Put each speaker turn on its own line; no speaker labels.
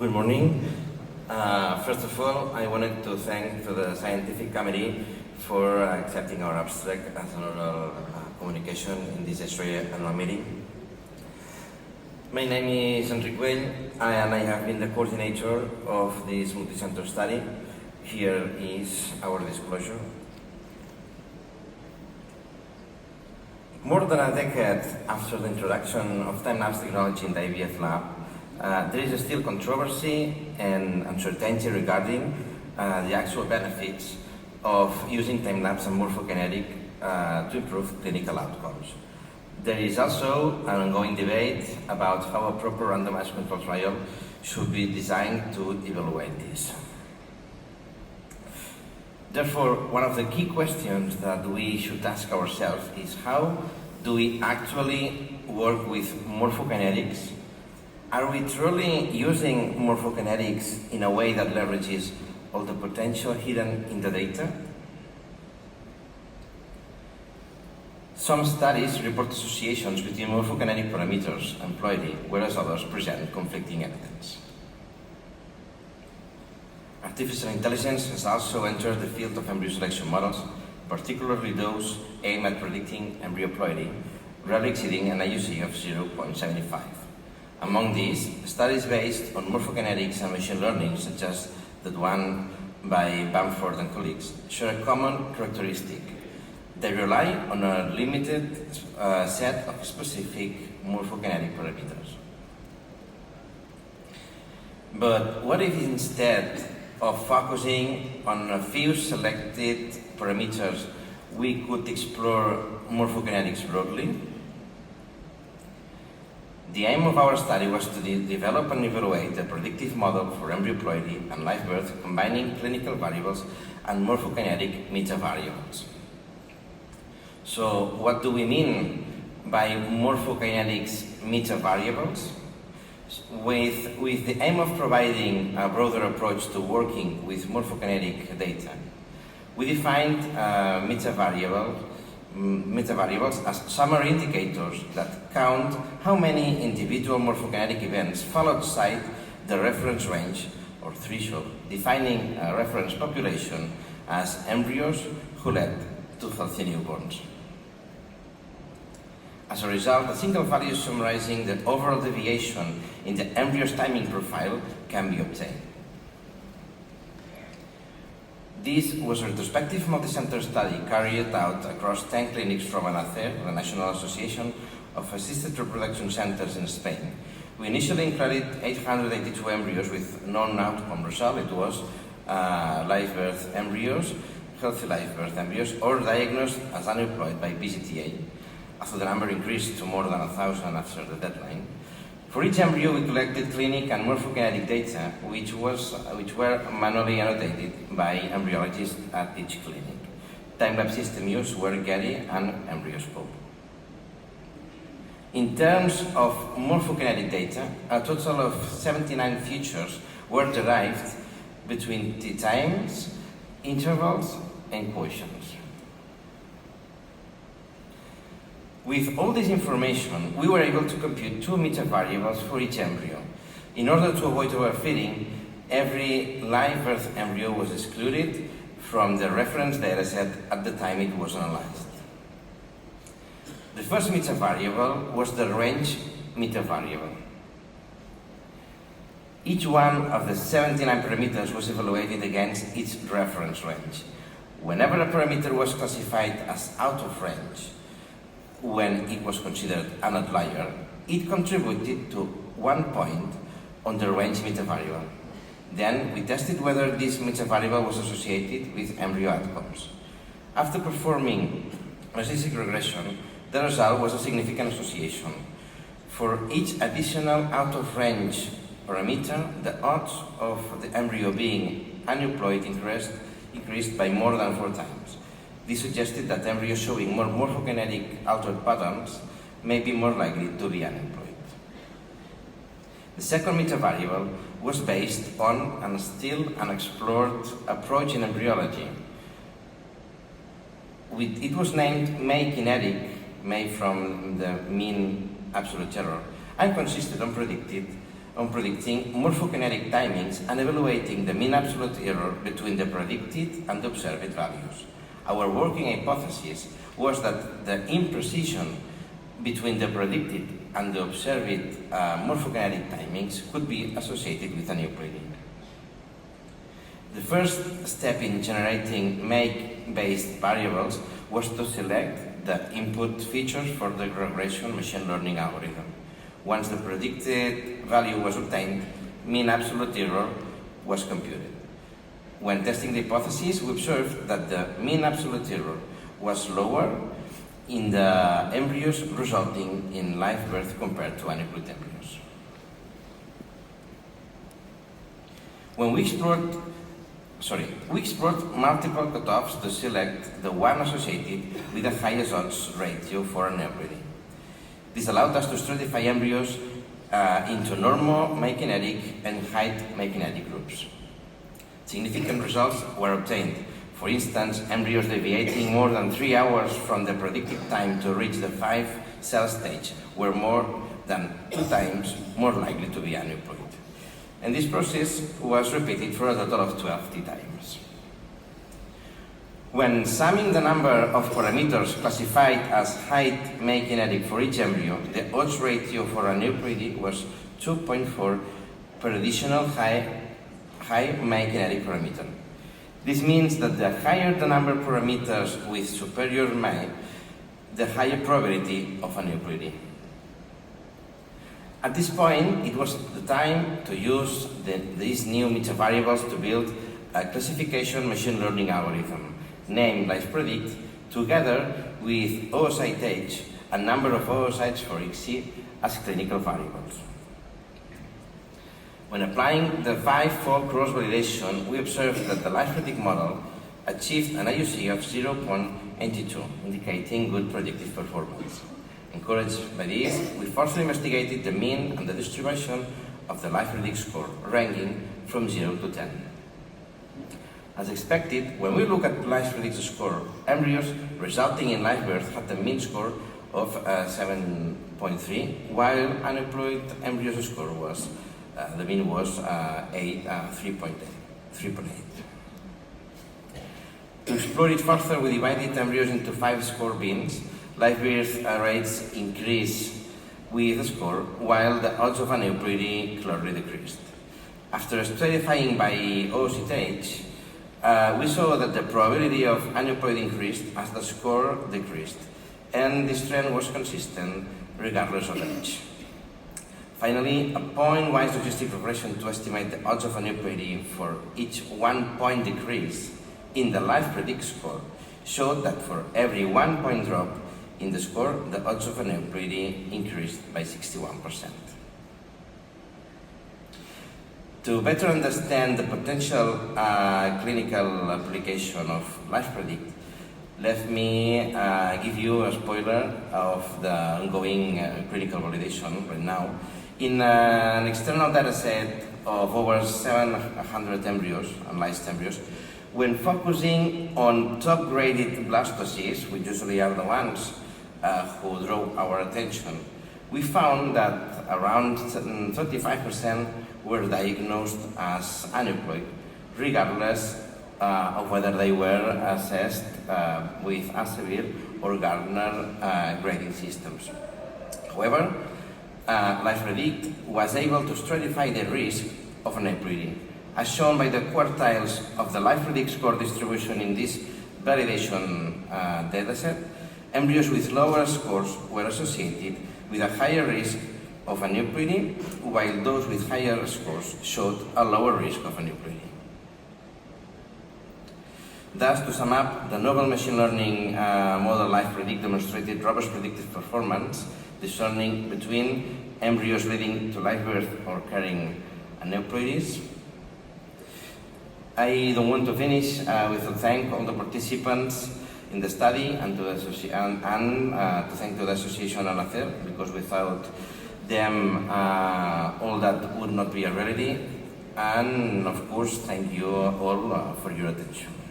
Good morning. First of all, I wanted to thank to the scientific committee for accepting our abstract as an oral communication in this ESHRE annual meeting. My name is Enric Güell, and I have been the coordinator of this multicenter study. Here is our disclosure. More than a decade after the introduction of time-lapse technology in the IVF lab, there is still controversy and uncertainty regarding the actual benefits of using time-lapse and morphokinetic to improve clinical outcomes. There is also an ongoing debate about how a proper randomized control trial should be designed to evaluate this. Therefore, one of the key questions that we should ask ourselves is how do we actually work with morphokinetics? Are we truly using morphokinetics in a way that leverages all the potential hidden in the data? Some studies report associations between morphokinetic parameters and ploidía, whereas others present conflicting evidence. Artificial intelligence has also entered the field of embryo selection models, particularly those aimed at predicting embryo ploidía, rarely exceeding an AUC of 0.75. Among these, studies based on morphokinetics and machine learning, such as the one by Bamford and colleagues, share a common characteristic. They rely on a limited set of specific morphokinetic parameters. But what if instead of focusing on a few selected parameters, we could explore morphokinetics broadly? The aim of our study was to develop and evaluate a predictive model for embryo ploidía and live birth, combining clinical variables and morphokinetic meta-variables. So what do we mean by morphokinetics meta-variables? With the aim of providing a broader approach to working with morphokinetic data, we defined meta-variables as summary indicators that count how many individual morphokinetic events fall outside the reference range or threshold, defining a reference population as embryos who led to healthy newborns. As a result, a single value summarizing the overall deviation in the embryo's timing profile can be obtained. This was a retrospective multicenter study carried out across 10 clinics from Anacer, the National Association of Assisted Reproduction Centers in Spain. We initially included 882 embryos with known outcome result. It was live birth embryos, healthy live birth embryos, or diagnosed as aneuploid by PCTA. After the number increased to more than 1,000 after the deadline. For each embryo, we collected clinic and morphokinetic data, which were manually annotated by embryologists at each clinic. Time-lapse system used were Getty and EmbryoScope. In terms of morphokinetic data, a total of 79 features were derived between the times, intervals, and quotients. With all this information, we were able to compute two meta-variables for each embryo. In order to avoid overfitting, every live birth embryo was excluded from the reference dataset at the time it was analyzed. The first meta-variable was the range meta-variable. Each one of the 79 parameters was evaluated against its reference range. Whenever a parameter was classified as out of range, when it was considered an outlier, it contributed to 1 point on the range meta-variable. Then we tested whether this meta-variable was associated with embryo outcomes. After performing a statistic regression, the result was a significant association. For each additional out-of-range parameter, the odds of the embryo being aneuploid increased by more than 4 times. This suggested that embryos showing more morphokinetic altered patterns may be more likely to be aneuploid. The second meta-variable was based on a still unexplored approach in embryology. It was named May from the mean absolute error, and consisted on predicted on predicting morphokinetic timings and evaluating the mean absolute error between the predicted and the observed values. Our working hypothesis was that the imprecision between the predicted and the observed morphokinetic timings could be associated with aneuploidy. The first step in generating make-based variables was to select the input features for the regression machine learning algorithm. Once the predicted value was obtained, mean absolute error was computed. When testing the hypothesis, we observed that the mean absolute error was lower in the embryos resulting in live birth compared to aneuploid embryos. When we explored multiple cutoffs to select the one associated with the highest odds ratio for aneuploidy. This allowed us to stratify embryos into normo-mekinetic and height-mekinetic groups. Significant results were obtained. For instance, embryos deviating more than 3 hours from the predicted time to reach the 5-cell stage were more than 2 times more likely to be aneuploid. And this process was repeated for a total of 12 times. When summing the number of parameters classified as height-mekinetic for each embryo, the odds ratio for aneuploidy was 2.4 per additional high-mekinetic parameter. This means that the higher the number of parameters with superior May, the higher probability of aneuploidy. At this point, it was the time to use these new meta variables to build a classification machine learning algorithm named LivePredict, together with oocyte age and number of oocytes for ESHRE as clinical variables. When applying the 5-fold cross-validation, we observed that the LivePredict model achieved an IUC of 0.82, indicating good predictive performance. Encouraged by this, we further investigated the mean and the distribution of the LivePredict score, ranking from 0 to 10. As expected, when we look at LivePredict score, embryos resulting in live birth had a mean score of 7.3, while aneuploid embryos score was, the mean was 3.8. To explore it further, we divided embryos into 5 score bins. Live birth rates increased with the score, while the odds of aneuploidy clearly decreased. After stratifying by oocyte age, we saw that the probability of aneuploidy increased as the score decreased, and this trend was consistent regardless of age. Finally, a point-wise logistic regression to estimate the odds of aneuploidy for each 1 point decrease in the LivePredict score showed that for every 1 point drop in the score, the odds of aneuploidy increased by 61%. To better understand the potential clinical application of LivePredict, let me give you a spoiler of the ongoing clinical validation right now. In an external dataset of over 700 embryos, analyzed embryos, when focusing on top-graded blastoses, which usually are the ones who draw our attention, we found that around 35% were diagnosed as aneuploid, regardless of whether they were assessed with Anacer or Gardner grading systems. However, LivePredict was able to stratify the risk of aneuploidy, as shown by the quartiles of the LivePredict score distribution in this validation dataset. Embryos with lower scores were associated with a higher risk of aneuploidy, while those with higher scores showed a lower risk of aneuploidy. Thus, to sum up, the novel machine learning model LivePredict demonstrated robust predictive performance, discerning between embryos leading to live birth or carrying aneuploidies. I don't want to finish without thank all the participants in the study and to thank the association Anacer, because without them all that would not be a reality. And of course, thank you all for your attention.